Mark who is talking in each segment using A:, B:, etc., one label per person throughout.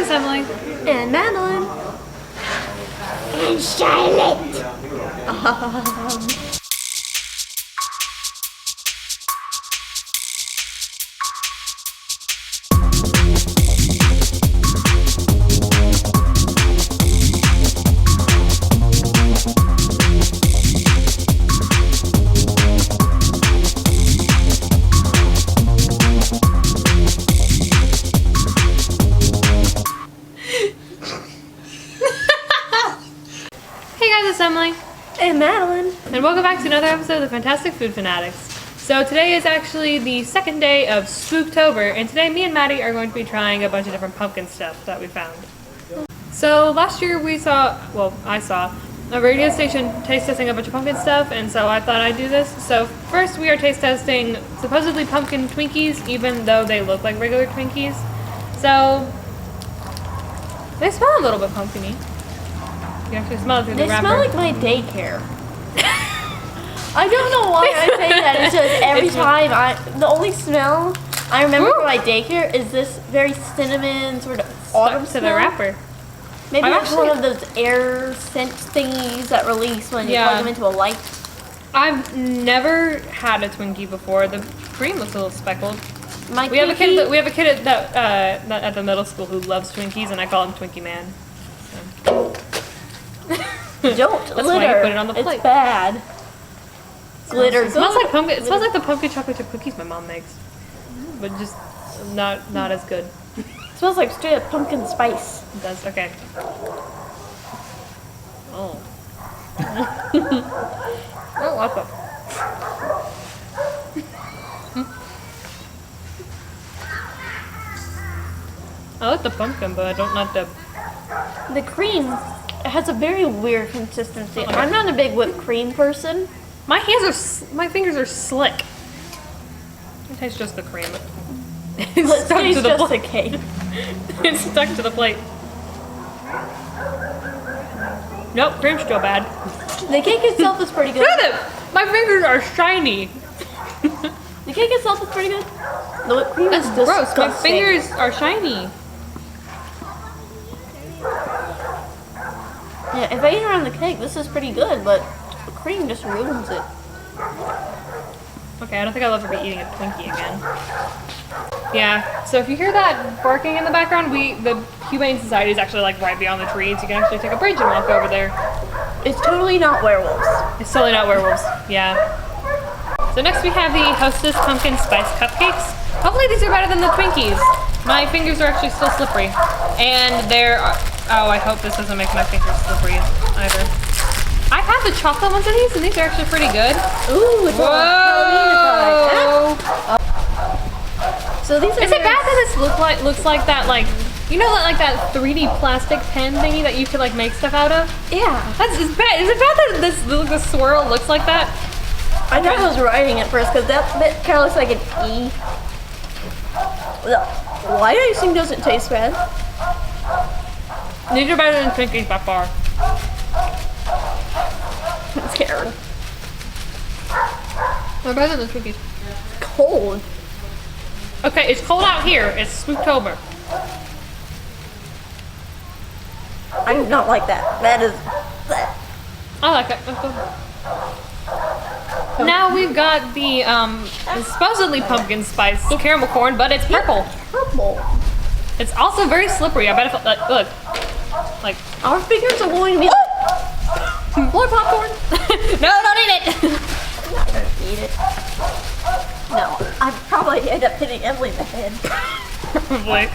A: guys, it's Emily.
B: And Madeline.
C: And Charlotte.
A: It's Emily.
B: And Madeline.
A: And welcome back to another episode of the Fantastic Food Fanatics. So today is actually the second day of Spooktober, and today me and Maddie are going to be trying a bunch of different pumpkin stuff that we found. So last year I saw a radio station taste testing a bunch of pumpkin stuff, and so I thought I'd do this. So first we are taste testing supposedly pumpkin Twinkies, even though they look like regular Twinkies. So they smell a little bit pumpkin-y. You can actually smell it through the wrapper.
B: They smell like my daycare. I don't know why I say that. It's just every time the only smell I remember from my daycare is this very cinnamon sort of autumn smell.
A: To the wrapper.
B: Maybe it's one of those air scent thingies that release when you plug them into a light.
A: I've never had a Twinkie before. The cream looks a little speckled. We have a kid at the middle school who loves Twinkies, and I call him Twinkie Man. So.
B: Don't
A: That's
B: glitter.
A: Why you put it on the plate.
B: It's bad. Glitter.
A: It smells like pumpkin. It smells like the pumpkin chocolate chip cookies my mom makes, but just not as good.
B: It smells like straight up pumpkin spice.
A: It does. Okay. Oh. Oh, what the? I like the pumpkin, but I don't like the.
B: The cream has a very weird consistency. I'm not a big whipped cream person.
A: My fingers are slick. It tastes just the cream. It's stuck to the plate.
B: Cake.
A: It's stuck to the plate. Nope, cream's still bad.
B: The cake itself is pretty good.
A: Look at it! My fingers are shiny.
B: The cake itself is pretty good. The whipped cream is disgusting.
A: Gross. My fingers are shiny.
B: Yeah, if I eat around the cake, this is pretty good, but the cream just ruins it.
A: Okay, I don't think I'll ever be eating a Twinkie again. Yeah, so if you hear that barking in the background, the Humane Society is actually like right beyond the trees. You can actually take a bridge and walk over there.
B: It's totally not werewolves.
A: It's totally not werewolves, yeah. So next we have the Hostess Pumpkin Spice Cupcakes. Hopefully these are better than the Twinkies. My fingers are actually still slippery. And oh, I hope this doesn't make my fingers slippery either. I've had the chocolate ones of these, and these are actually pretty good.
B: Ooh, it's
A: Whoa!
B: So these are
A: Is it bad that this looks like that, like, you know, like that 3D plastic pen thingy that you could like make stuff out of?
B: Yeah.
A: Is it bad that the swirl looks like that?
B: I thought I was writing it first because that bit kind of looks like an E. White icing doesn't taste bad.
A: These are better than Twinkies by far.
B: I'm scared.
A: They're better than Twinkies.
B: Cold.
A: Okay, it's cold out here. It's Spooktober.
B: I do not like that. That is.
A: I like it. Let's go. Now we've got the supposedly pumpkin spice caramel corn, but it's purple.
B: Purple.
A: It's also very slippery. I bet if look, like
B: our fingers are going to be like more popcorn.
A: No, don't eat it.
B: I'm not gonna eat it. No, I'd probably end up hitting Emily in the head.
A: Probably.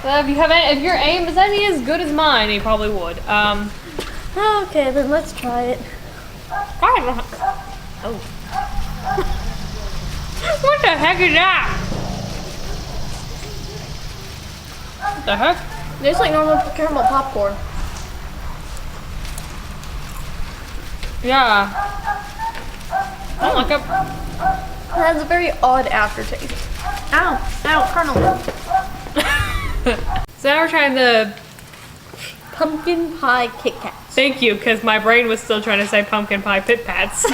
A: If your aim is any as good as mine, you probably would.
B: Okay, then let's try it.
A: Oh. What the heck is that? What the heck?
B: It's like normal caramel popcorn.
A: Yeah. I don't like it.
B: It has a very odd aftertaste. Ow, kernel.
A: So now we're trying the
B: pumpkin pie Kit Kats.
A: Thank you, because my brain was still trying to say pumpkin pie Pit Pats.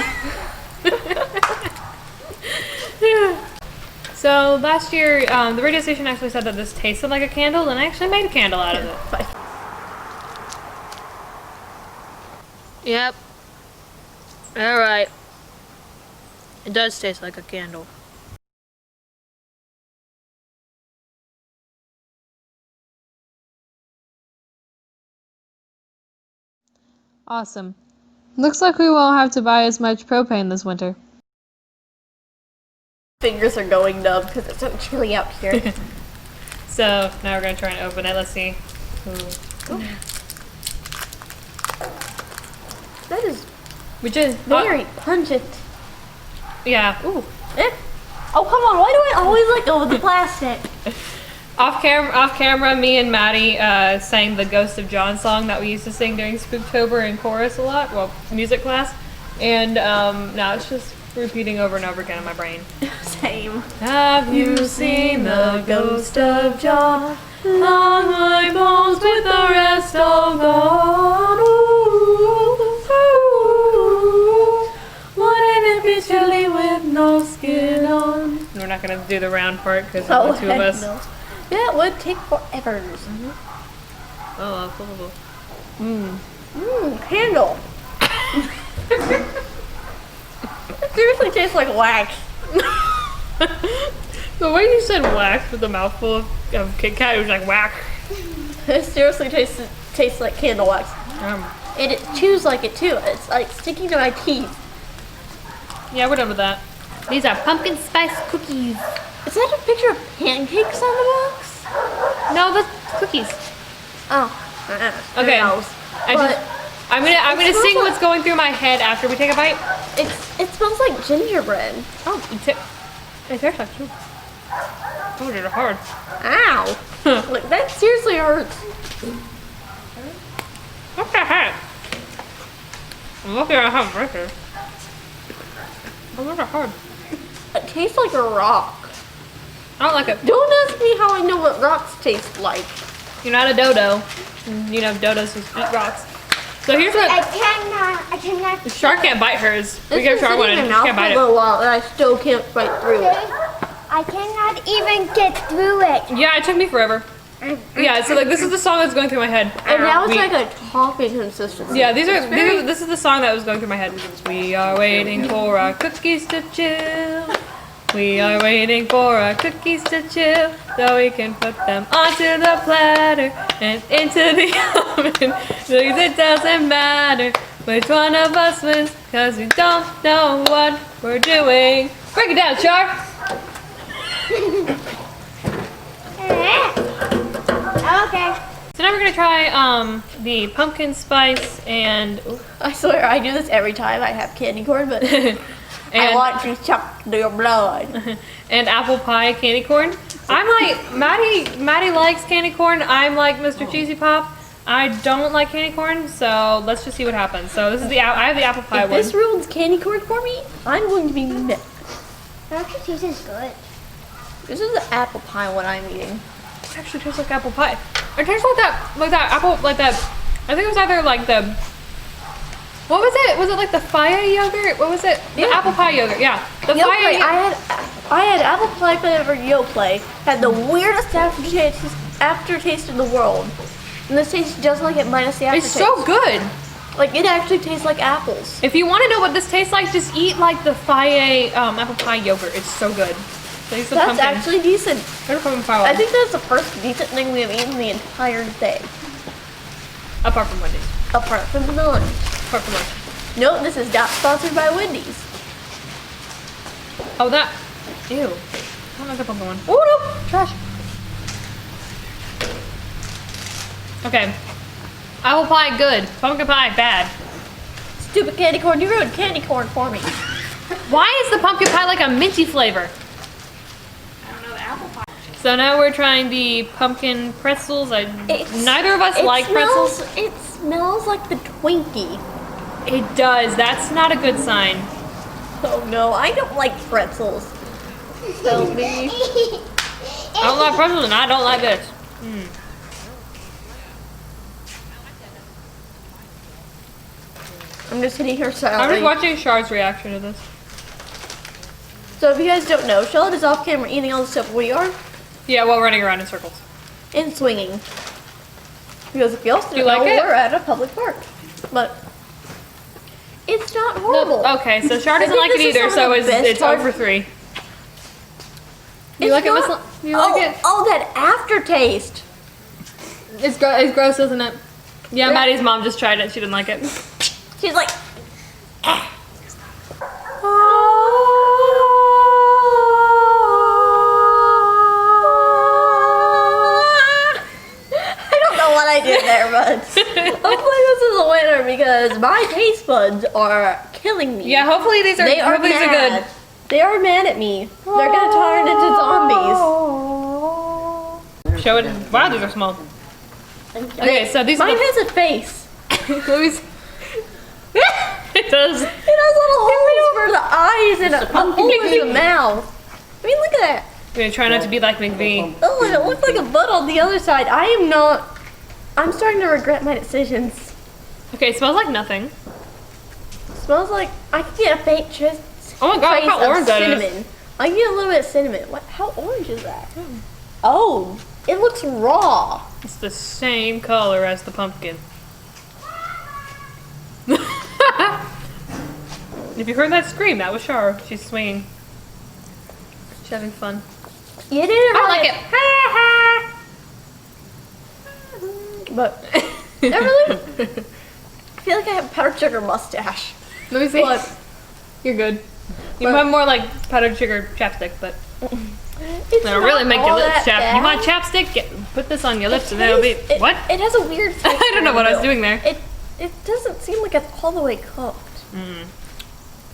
A: So last year, the radio station actually said that this tasted like a candle, and I actually made a candle out of it. Yep. Alright. It does taste like a candle. Awesome. Looks like we won't have to buy as much propane this winter.
B: Fingers are going numb because it's so chilly out here.
A: So now we're gonna try and open it. Let's see. Ooh.
B: That is
A: Which is
B: very pungent.
A: yeah. Ooh.
B: Oh, come on. Why do I always let go of the plastic?
A: Off camera, me and Maddie sang the Ghost of John song that we used to sing during Spooktober in chorus a lot, well, music class, and now it's just repeating over and over again in my brain.
B: Same.
A: Have you seen the Ghost of John? On my bones with the rest all gone. Ooh, ooh, wouldn't it be chilly with no skin on? We're not gonna do the round part because there's the two of us.
B: No. Yeah, it would take forever.
A: Oh, cool.
B: Candle. It seriously tastes like wax.
A: The way you said wax with a mouthful of Kit Kat, it was like whack.
B: It seriously tastes like candle wax. And it chews like it too. It's like sticking to my teeth.
A: Yeah, we're done with that. These are pumpkin spice cookies.
B: Is that a picture of pancakes on the box?
A: No, that's cookies.
B: Oh.
A: Okay.
B: But
A: I'm gonna
B: it
A: sing
B: smells
A: what's going through my head after we take a bite.
B: it smells like gingerbread.
A: Oh, it tastes like too. Oh, they're hard.
B: Ow. Like, that seriously hurts.
A: What the heck? I'm looking at how right here. Oh, those are hard.
B: It tastes like a rock.
A: I don't like it.
B: Don't ask me how I know what rocks taste like.
A: You're not a dodo. You know, dodos just eat rocks. So here's what.
C: I cannot.
A: The shark can't bite hers. We
B: It's
A: give
B: been
A: shark one
B: sitting
A: and
B: in
A: she
B: my
A: can't
B: mouth
A: bite
B: for a
A: it.
B: little while and I still can't bite through it.
C: I cannot even get through it.
A: Yeah, it took me forever. Yeah, so like this is the song that's going through my head.
B: And now it's
A: We-
B: like a toffee consistency.
A: Yeah, this is the song that was going through my head. We are waiting for our cookies to chill. We are waiting for our cookies to chill, so we can put them onto the platter and into the oven. Because it doesn't matter which one of us wins, because we don't know what we're doing. Break it down, Char.
C: Okay.
A: So now we're gonna try the pumpkin spice and
B: I swear I do this every time I have candy corn, but I
A: and,
B: want to suck your blood.
A: and apple pie candy corn. I'm like Maddie likes candy corn. I'm like Mr. Cheesy Pop. I don't like candy corn, so let's just see what happens. So this is I have the apple pie
B: If
A: one.
B: this ruins candy corn for me, I'm going to be mad.
C: That actually tastes good.
B: This is the apple pie one I'm eating.
A: It actually tastes like apple pie. It tastes like that apple, like that. I think it was either like the. What was it? Was it like the fire yogurt? What was it? The
B: Yeah.
A: apple pie yogurt. Yeah, the
B: Yo
A: fire.
B: Play, I had apple pie flavor Yo Play. Had the weirdest aftertaste in the world. And this tastes just like it minus the
A: It's
B: aftertaste.
A: so good.
B: Like, it actually tastes like apples.
A: If you want to know what this tastes like, just eat like the Faye apple pie yogurt. It's so good. Taste the
B: That's
A: pumpkin.
B: actually decent.
A: There's pumpkin pie
B: I
A: one.
B: think that's the first decent thing we have eaten the entire day.
A: Apart from Wendy's.
B: Apart from the lunch.
A: Apart from lunch.
B: No, this is not sponsored by Wendy's.
A: Oh, that. Ew. I don't like the pumpkin one. Oh no! Trash. Okay. Apple pie, good. Pumpkin pie, bad.
B: Stupid candy corn, you ruined candy corn for me.
A: Why is the pumpkin pie like a minty flavor?
C: I don't know, the apple pie.
A: So now we're trying the pumpkin pretzels. Neither of us like pretzels.
B: It smells like the Twinkie.
A: It does. That's not a good sign.
B: Oh no, I don't like pretzels. Tell me.
A: I don't like pretzels and I don't like this.
B: I'm just sitting here
A: I'm
B: silently.
A: just watching Char's reaction to this.
B: So if you guys don't know, Charlotte is off camera eating all the stuff we are
A: Yeah, while running around in circles.
B: and swinging. Because if you also
A: You
B: don't
A: like
B: know,
A: it?
B: we're at a public park. But it's not horrible.
A: Okay, so Char
B: I
A: doesn't
B: think
A: like it
B: this is
A: either,
B: some
A: so
B: of the
A: it's,
B: best
A: it's
B: part.
A: over 3. You
B: It's
A: like it,
B: not-
A: Miss? You like it?
B: Oh, that aftertaste.
A: It's gross, isn't it? Yeah,
B: Yeah.
A: Maddie's mom just tried it. She didn't like it.
B: She's like, I don't know what I did there, but hopefully this is a winner because my taste buds are killing me.
A: Yeah, hopefully these are,
B: They are
A: hopefully these are good.
B: mad. They are mad at me. They're gonna turn into zombies.
A: Show it. Wow, these are small. Okay, so these
B: Mine
A: are the,
B: has a face.
A: let me see. It does.
B: It has little holes for the eyes and a hole in the mouth. I mean, look at that.
A: I'm gonna try not to be like McVie.
B: Oh, and it looks like a butt on the other side. I'm starting to regret my decisions.
A: Okay, it smells like nothing.
B: Smells like I can get a faint trace
A: Oh my god, how
B: of
A: orange that is.
B: cinnamon. I can get a little bit of cinnamon. What? How orange is that? Oh, it looks raw.
A: It's the same color as the pumpkin. If you heard that scream, that was Char. She's swinging. She's having fun.
B: You didn't
A: I
B: really,
A: like it.
B: but I really I feel like I have powdered sugar mustache.
A: Let me see.
B: But
A: You're good. You
B: But-
A: have more like powdered sugar chapstick, but
B: it's
A: it'll
B: not
A: really make your
B: all
A: lips
B: that
A: chapped.
B: bad.
A: You want chapstick? Put this on your lips and it'll be.
B: It-
A: What?
B: It has a weird
A: I don't know what I was
B: though.
A: doing there.
B: It doesn't seem like it's all the way cooked.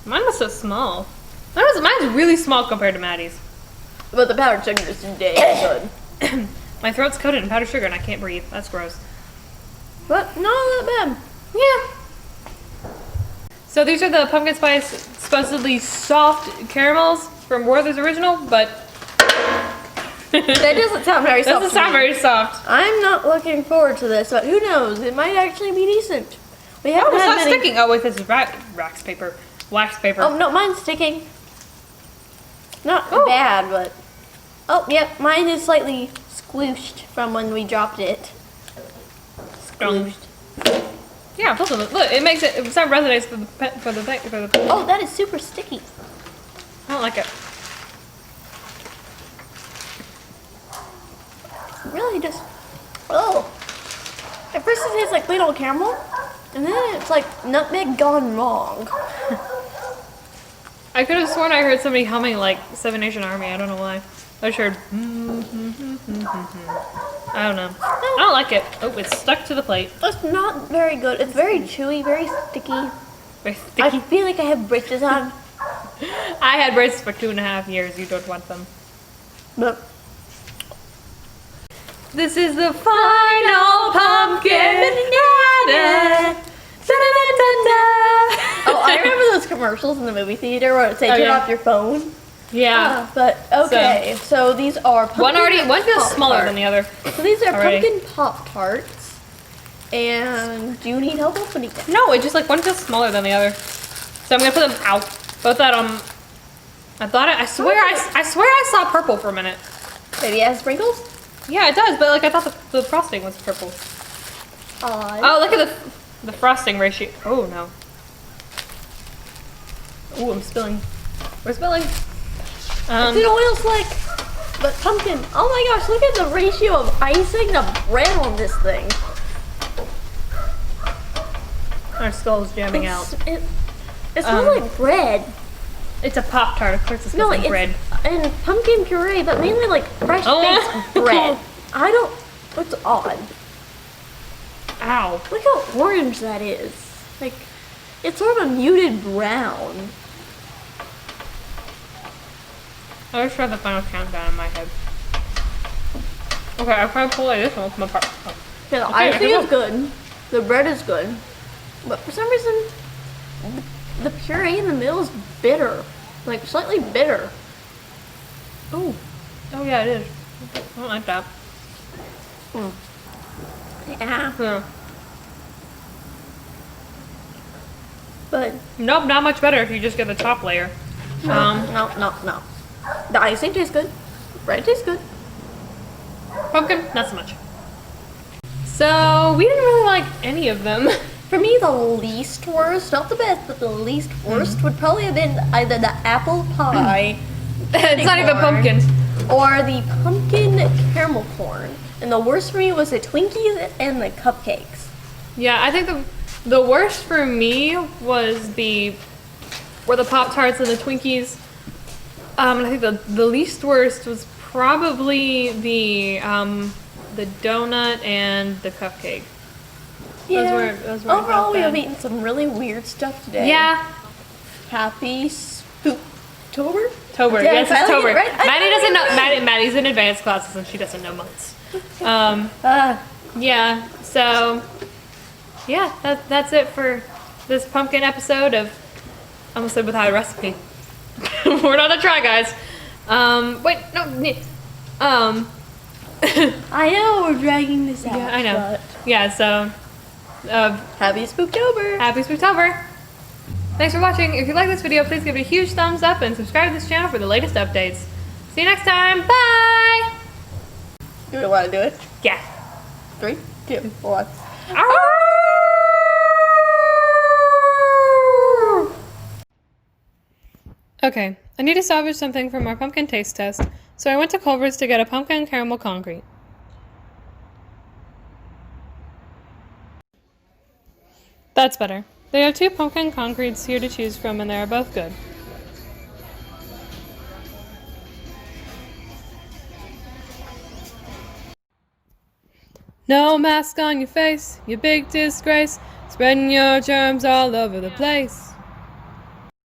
A: Mine was so small. Mine's really small compared to Maddie's.
B: But the powdered sugar is dang good.
A: My throat's coated in powdered sugar and I can't breathe. That's gross.
B: But not that bad.
A: Yeah. So these are the pumpkin spice supposedly soft caramels from Werther's Original, but
B: That doesn't sound very soft.
A: doesn't
B: to
A: sound
B: me.
A: very soft.
B: I'm not looking forward to this, but who knows? It might actually be decent. We haven't
A: Oh, it's
B: had
A: not
B: many.
A: sticking. Oh, wait, this is wax paper. Wax paper.
B: Oh no, mine's sticking. Not
A: Oh.
B: bad, but oh yep, mine is slightly squooshed from when we dropped it.
A: Um,
B: Squooshed.
A: Yeah, listen, look, it makes it sound resonates for the thing.
B: Oh, that is super sticky.
A: I don't like it.
B: Really just oh. At first it tastes like plain old caramel, and then it's like nutmeg gone wrong.
A: I could have sworn I heard somebody humming like Seven Nation Army. I don't know why. I just heard. I don't know. I don't like it. Oh, it's stuck to the plate.
B: It's not very good. It's very chewy, very sticky.
A: Very
B: I
A: sticky.
B: feel like I have braces on,
A: I had braces for 2.5 years. You don't want them.
B: but
A: This is the final pumpkin.
B: oh, I remember those commercials in the movie theater where it say
A: Oh,
B: turn
A: yeah.
B: off your phone.
A: Yeah.
B: But okay, so these are
A: One feels
B: Pop-Tarts.
A: smaller than the other.
B: So these are
A: already.
B: pumpkin Pop-Tarts. And do you need help opening them?
A: No, it's just like one feels smaller than the other. So I'm gonna put them out. Both out on. I swear I saw purple for a minute.
B: Maybe it has sprinkles?
A: Yeah, it does, but like I thought the frosting was purple.
B: Odd.
A: Oh, look at the frosting ratio. Oh no. Ooh, I'm spilling. We're spilling.
B: It's an oil slick. But pumpkin. Oh my gosh, look at the ratio of icing to bread on this thing.
A: Our skull's jamming out.
B: It smells like bread.
A: It's a Pop-Tart, of course it smells like
B: it's
A: bread.
B: and pumpkin puree, but mainly like fresh
A: Oh.
B: baked bread. I don't. It's odd.
A: Ow.
B: Look how orange that is. Like, it's sort of a muted brown.
A: I just tried the final countdown in my head. Okay, I'll try to pull like this one will come apart. Oh.
B: Yeah, the
A: Okay, I
B: icing
A: can
B: is good. The bread is good. But for some reason, the puree in the middle is bitter. Like, slightly bitter.
A: Ooh. Oh yeah, it is. I don't like that.
B: Yeah.
A: Yeah.
B: But
A: Nope, not much better if you just get the top layer.
B: No. The icing tastes good. Bread tastes good.
A: Pumpkin, not so much. So we didn't really like any of them.
B: For me, the least worst, not the best, but the least worst would probably have been either the apple pie.
A: It's not even
B: corn,
A: pumpkin.
B: Or the pumpkin caramel corn. And the worst for me was the Twinkies and the cupcakes.
A: Yeah, I think the worst for me was the Pop-Tarts and the Twinkies. And I think the least worst was probably the donut and the cupcake.
B: Yeah.
A: Those were
B: Overall, we
A: bad.
B: have eaten some really weird stuff today.
A: Yeah.
B: Happy Spooktober?
A: Tober.
B: Did I
A: Yes, it's
B: finally
A: Tober.
B: get it right?
A: Maddie doesn't know. Maddie's in advanced classes and she doesn't know months. Yeah. So, yeah, that's it for this pumpkin episode of. I almost said without a recipe. We're not gonna try, guys. Wait, no.
B: I know we're dragging this out.
A: Yeah, I know.
B: but
A: Yeah. So,
B: Happy Spooktober.
A: happy Spooktober. Thanks for watching. If you like this video, please give it a huge thumbs up and subscribe to this channel for the latest updates. See you next time. Bye!
B: Do you want to do it?
A: Yeah.
B: 3, 2, 1.
A: Okay, I need to salvage something from our pumpkin taste test, so I went to Culver's to get a pumpkin caramel concrete. That's better. They have 2 pumpkin concretes here to choose from, and they are both good. No mask on your face, you big disgrace, spreading your germs all over the place.